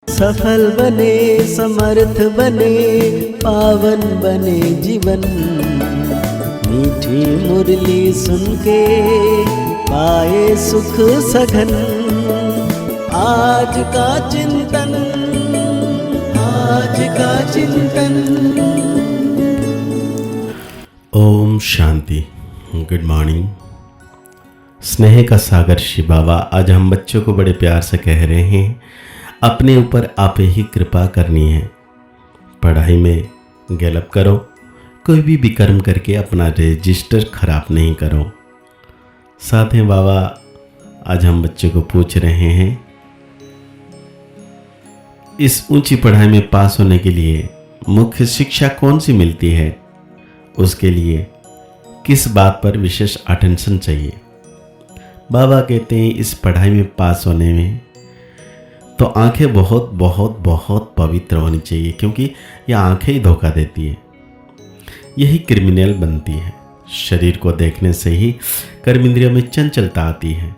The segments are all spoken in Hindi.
सफल बने, समर्थ बने, पावन बने जीवन। मीठी मुरली सुन के पाए सुख सघन। आज का चिंतन, आज का चिंतन। ओम शांति। Good morning. स्नेह का सागर शिव बाबा आज हम बच्चों को बड़े प्यार से कह रहे हैं, अपने ऊपर आप ही कृपा करनी है। पढ़ाई में गलत करो, कोई भी विकर्म करके अपना रजिस्टर खराब नहीं करो। साथ ही बाबा आज हम बच्चों को पूछ रहे हैं, इस ऊंची पढ़ाई में पास होने के लिए मुख्य शिक्षा कौन सी मिलती है, उसके लिए किस बात पर विशेष अटेंशन चाहिए। बाबा कहते हैं इस पढ़ाई में पास होने में तो आंखें बहुत बहुत बहुत पवित्र होनी चाहिए, क्योंकि यह आंखें ही धोखा देती है, यही क्रिमिनल बनती है। शरीर को देखने से ही कर्म इंद्रियों में चंचलता आती है,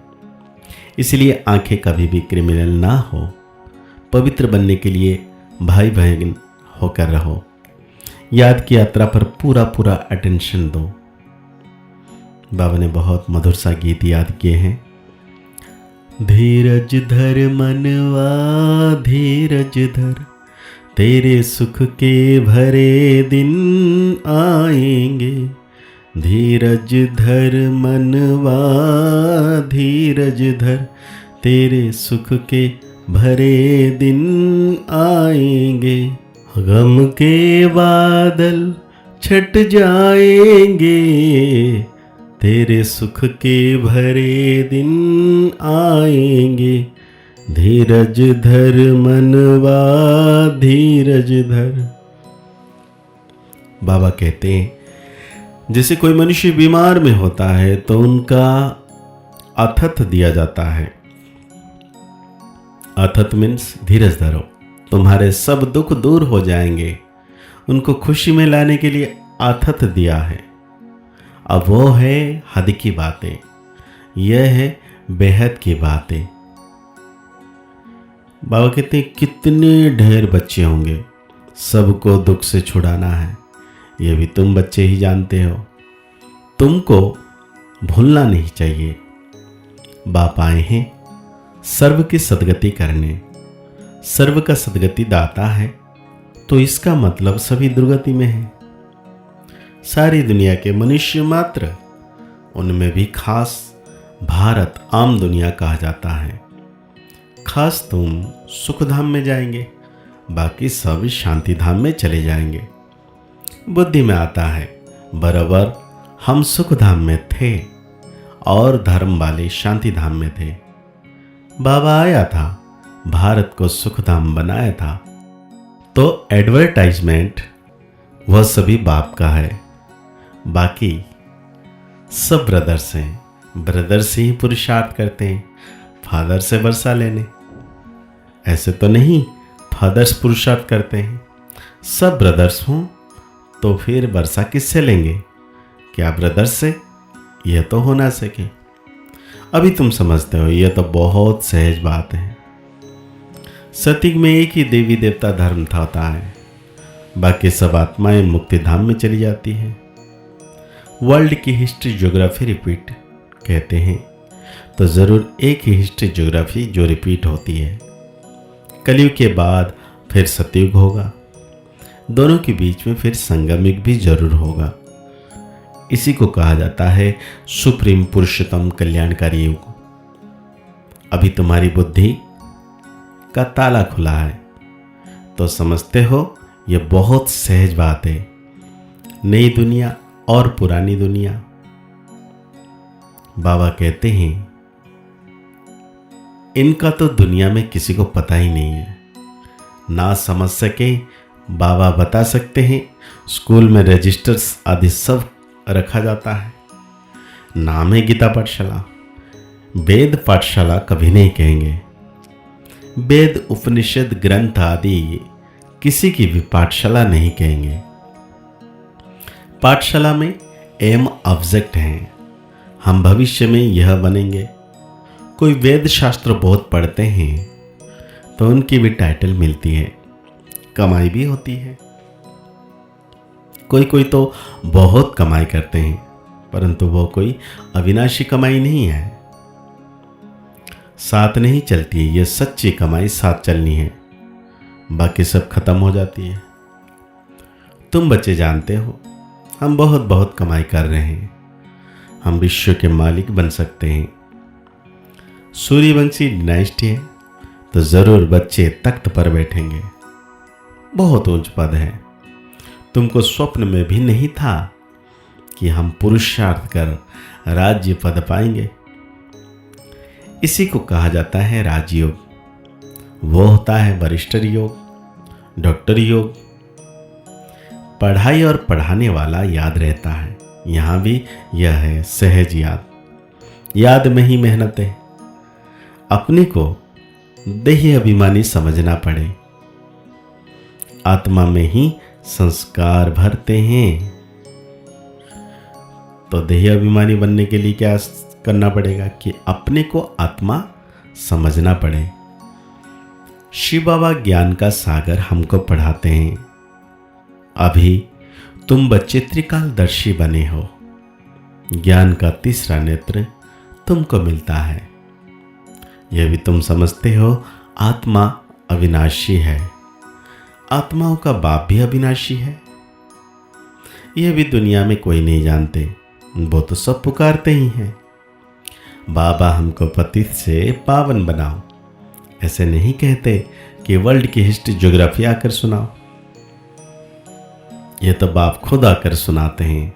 इसलिए आंखें कभी भी क्रिमिनल ना हो। पवित्र बनने के लिए भाई बहन होकर रहो। याद की यात्रा पर पूरा पूरा अटेंशन दो। बाबा ने बहुत मधुर सा गीत याद किए हैं। धीरज धर मनवा धीरज धर, तेरे सुख के भरे दिन आएंगे। धीरज धर मनवा धीरज धर, तेरे सुख के भरे दिन आएंगे। गम के बादल छट जाएंगे, तेरे सुख के भरे दिन आएंगे। धीरज धर मनवा धीरज धर। बाबा कहते हैं जैसे कोई मनुष्य बीमार में होता है तो उनका अथत दिया जाता है। अथत मीन्स धीरज धरो, तुम्हारे सब दुख दूर हो जाएंगे। उनको खुशी में लाने के लिए अथत दिया है। अब वो है हद की बातें, यह है बेहद की बातें। बाबा कहते हैं कितने ढेर बच्चे होंगे, सबको दुख से छुड़ाना है, यह भी तुम बच्चे ही जानते हो। तुमको भूलना नहीं चाहिए। बाप आए हैं सर्व की सदगति करने। सर्व का सदगति दाता है, तो इसका मतलब सभी दुर्गति में है। सारी दुनिया के मनुष्य मात्र, उनमें भी खास भारत आम दुनिया कहा जाता है। खास तुम सुखधाम में जाएंगे, बाकी सब शांति धाम में चले जाएंगे। बुद्धि में आता है बराबर हम सुखधाम में थे और धर्म वाले शांति धाम में थे। बाबा आया था, भारत को सुखधाम बनाया था, तो एडवर्टाइजमेंट वह सभी बाप का है। बाकी सब ब्रदर्स हैं, ब्रदर्स ही पुरुषार्थ करते हैं फादर से वर्षा लेने। ऐसे तो नहीं फादर्स पुरुषार्थ करते हैं। सब ब्रदर्स हों तो फिर वर्षा किससे लेंगे? क्या ब्रदर्स से? यह तो हो ना सके। अभी तुम समझते हो, यह तो बहुत सहज बात है। सतयुग में एक ही देवी देवता धर्म था होता है, बाकी सब आत्माएं मुक्ति धाम में चली जाती हैं। वर्ल्ड की हिस्ट्री ज्योग्राफी रिपीट कहते हैं, तो ज़रूर एक ही हिस्ट्री ज्योग्राफी जो रिपीट होती है। कलयुग के बाद फिर सतयुग होगा, दोनों के बीच में फिर संगम युग भी जरूर होगा। इसी को कहा जाता है सुप्रीम पुरुषोत्तम कल्याणकारी युग। अभी तुम्हारी बुद्धि का ताला खुला है, तो समझते हो यह बहुत सहज बात है। नई दुनिया और पुरानी दुनिया। बाबा कहते हैं इनका तो दुनिया में किसी को पता ही नहीं है। ना समझ सके बाबा बता सकते हैं। स्कूल में रजिस्टर्स आदि सब रखा जाता है। नाम है गीता पाठशाला, वेद पाठशाला कभी नहीं कहेंगे। वेद उपनिषद ग्रंथ आदि किसी की भी पाठशाला नहीं कहेंगे। पाठशाला में एम ऑब्जेक्ट हैं, हम भविष्य में यह बनेंगे। कोई वेद शास्त्र बहुत पढ़ते हैं तो उनकी भी टाइटल मिलती है, कमाई भी होती है। कोई कोई तो बहुत कमाई करते हैं, परंतु वो कोई अविनाशी कमाई नहीं है, साथ नहीं चलती है। ये सच्ची कमाई साथ चलनी है, बाकी सब खत्म हो जाती है। तुम बच्चे जानते हो, हम बहुत बहुत कमाई कर रहे हैं, हम विश्व के मालिक बन सकते हैं। सूर्यवंशी डायनेस्टी है तो जरूर बच्चे तख्त पर बैठेंगे, बहुत ऊंच पद है। तुमको स्वप्न में भी नहीं था कि हम पुरुषार्थ कर राज्य पद पाएंगे। इसी को कहा जाता है राजयोग। वो होता है वरिष्ठर योग, डॉक्टर योग। पढ़ाई और पढ़ाने वाला याद रहता है। यहाँ भी यह है सहज याद, याद में ही मेहनत है। अपने को देही अभिमानी समझना पड़े, आत्मा में ही संस्कार भरते हैं। तो देही अभिमानी बनने के लिए क्या करना पड़ेगा कि अपने को आत्मा समझना पड़े। शिव बाबा ज्ञान का सागर हमको पढ़ाते हैं। अभी तुम बच्चे त्रिकालदर्शी बने हो, ज्ञान का तीसरा नेत्र तुमको मिलता है। यह भी तुम समझते हो आत्मा अविनाशी है, आत्माओं का बाप भी अविनाशी है। यह भी दुनिया में कोई नहीं जानते, वो तो सब पुकारते ही हैं, बाबा हमको पतित से पावन बनाओ। ऐसे नहीं कहते कि वर्ल्ड की हिस्ट्री ज्योग्राफी आकर सुनाओ, ये तो बाप खुद आकर सुनाते हैं।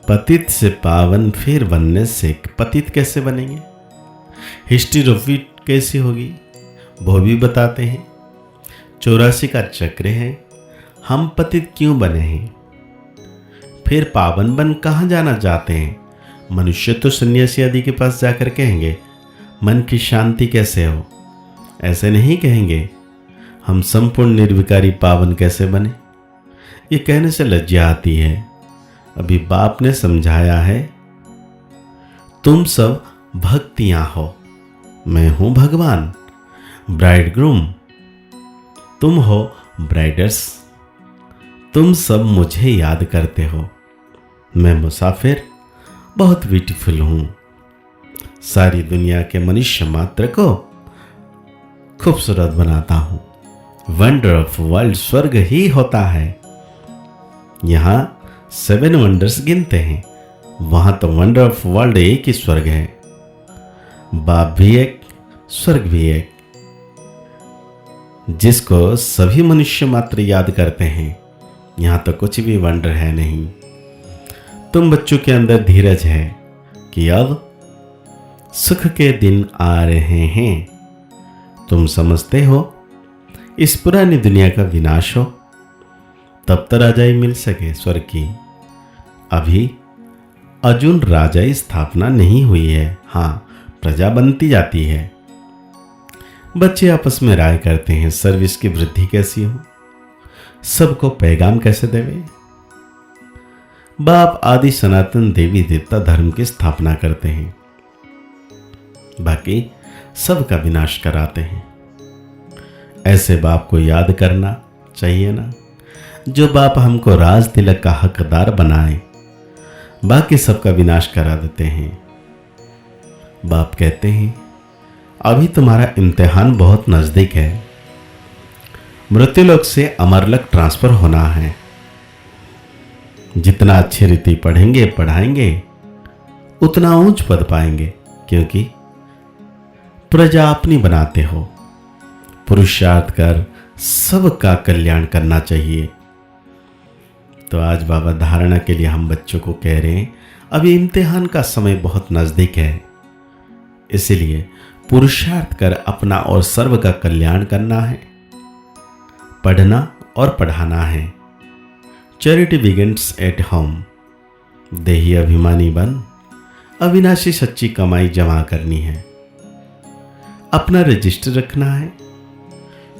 पतित से पावन फिर बनने से पतित कैसे बनेंगे, हिस्ट्री रिपीट कैसी होगी, वो भी बताते हैं। 84 का चक्र है, हम पतित क्यों बने हैं, फिर पावन बन कहाँ जाना चाहते हैं। मनुष्य तो सन्यासी आदि के पास जाकर कहेंगे मन की शांति कैसे हो, ऐसे नहीं कहेंगे हम संपूर्ण निर्विकारी पावन कैसे बने। ये कहने से लज्जा आती है। अभी बाप ने समझाया है, तुम सब भक्तियां हो, मैं हूं भगवान ब्राइड ग्रूम, तुम हो ब्राइडर्स। तुम सब मुझे याद करते हो, मैं मुसाफिर बहुत ब्यूटीफुल हूं। सारी दुनिया के मनुष्य मात्र को खूबसूरत बनाता हूं। वंडर ऑफ वर्ल्ड स्वर्ग ही होता है। यहां 7 वंडर्स गिनते हैं, वहां तो वंडर ऑफ वर्ल्ड एक ही स्वर्ग है। बाप भी एक, स्वर्ग भी एक, जिसको सभी मनुष्य मात्र याद करते हैं। यहां तो कुछ भी वंडर है नहीं। तुम बच्चों के अंदर धीरज है कि अब सुख के दिन आ रहे हैं। तुम समझते हो इस पुरानी दुनिया का विनाश हो, तब तो राजाई मिल सके स्वर्ग की। अभी अर्जुन राजाई स्थापना नहीं हुई है, हाँ प्रजा बनती जाती है। बच्चे आपस में राय करते हैं सर्विस की वृद्धि कैसी हो, सबको पैगाम कैसे देवे। बाप आदि सनातन देवी देवता धर्म की स्थापना करते हैं, बाकी सबका विनाश कराते हैं। ऐसे बाप को याद करना चाहिए ना, जो बाप हमको राज तिलक का हकदार बनाए, बाकी सबका विनाश करा देते हैं। बाप कहते हैं अभी तुम्हारा इम्तिहान बहुत नजदीक है, मृत्युलोक से अमरलोक ट्रांसफर होना है। जितना अच्छी रीति पढ़ेंगे पढ़ाएंगे उतना ऊंच पद पाएंगे, क्योंकि प्रजा अपनी बनाते हो। पुरुषार्थ कर सबका कल्याण करना चाहिए। तो आज बाबा धारणा के लिए हम बच्चों को कह रहे हैं अभी इम्तिहान का समय बहुत नजदीक है, इसलिए पुरुषार्थ कर अपना और सर्व का कल्याण करना है, पढ़ना और पढ़ाना है। Charity begins at home. देही अभिमानी बन, अविनाशी सच्ची कमाई जमा करनी है। अपना रजिस्टर रखना है,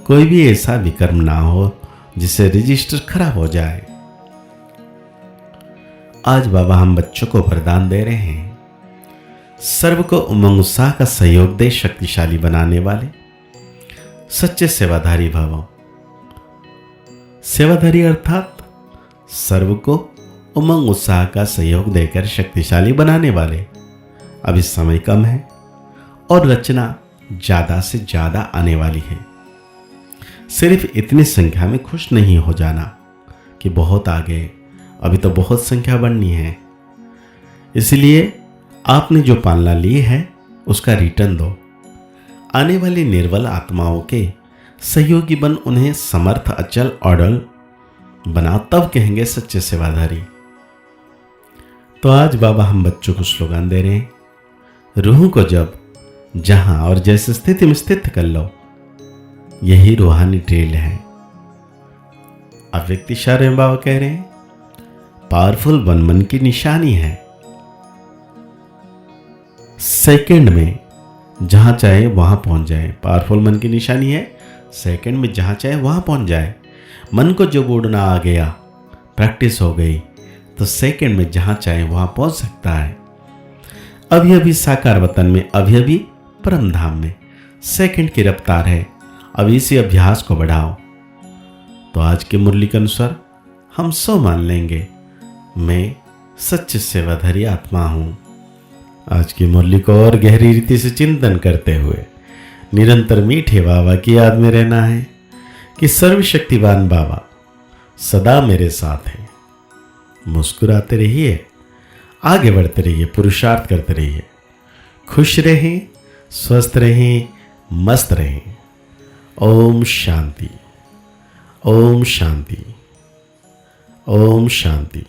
कोई भी ऐसा विकर्म ना हो जिससे रजिस्टर खराब हो जाए। आज बाबा हम बच्चों को वरदान दे रहे हैं, सर्व को उमंग उत्साह का सहयोग दे शक्तिशाली बनाने वाले, सच्चे सेवाधारी भव। सेवाधारी अर्थात सर्व को उमंग उत्साह का सहयोग देकर शक्तिशाली बनाने वाले। अभी समय कम है और रचना ज्यादा से ज्यादा आने वाली है। सिर्फ इतनी संख्या में खुश नहीं हो जाना कि बहुत आगे, अभी तो बहुत संख्या बढ़नी है। इसलिए आपने जो पालना ली है उसका रिटर्न दो। आने वाली निर्बल आत्माओं के सहयोगी बन उन्हें समर्थ, अचल, अडल बना, तब कहेंगे सच्चे सेवाधारी। तो आज बाबा हम बच्चों को स्लोगन दे रहे हैं, रूह को जब जहां और जैसे स्थिति में स्थित कर लो, यही रूहानी ट्रेल है। अव्यक्त इशारे में बाबा कह रहे हैं, पावरफुल मन की निशानी है। सेकंड में जहां चाहे वहां पहुंच जाए। पावरफुल मन की निशानी है, सेकंड में जहां चाहे वहां पहुंच जाए। मन को जब उड़ना आ गया, प्रैक्टिस हो गई, तो सेकंड में जहां चाहे वहां पहुंच सकता है। अभी अभी साकार वतन में, अभी अभी परम धाम में सेकंड की रफ्तार है। अब इसी अभ्यास को बढ़ाओ। तो आज के मुरली के अनुसार हम सो मान लेंगे, मैं सच्चे सेवाधारी आत्मा हूं। आज की मुरली को और गहरी रीति से चिंतन करते हुए निरंतर मीठे बाबा की याद में रहना है कि सर्वशक्तिवान बाबा सदा मेरे साथ हैं। मुस्कुराते रहिए, आगे बढ़ते रहिए, पुरुषार्थ करते रहिए, खुश रहें, स्वस्थ रहें, मस्त रहें। ओम शांति, ओम शांति, ओम शांति।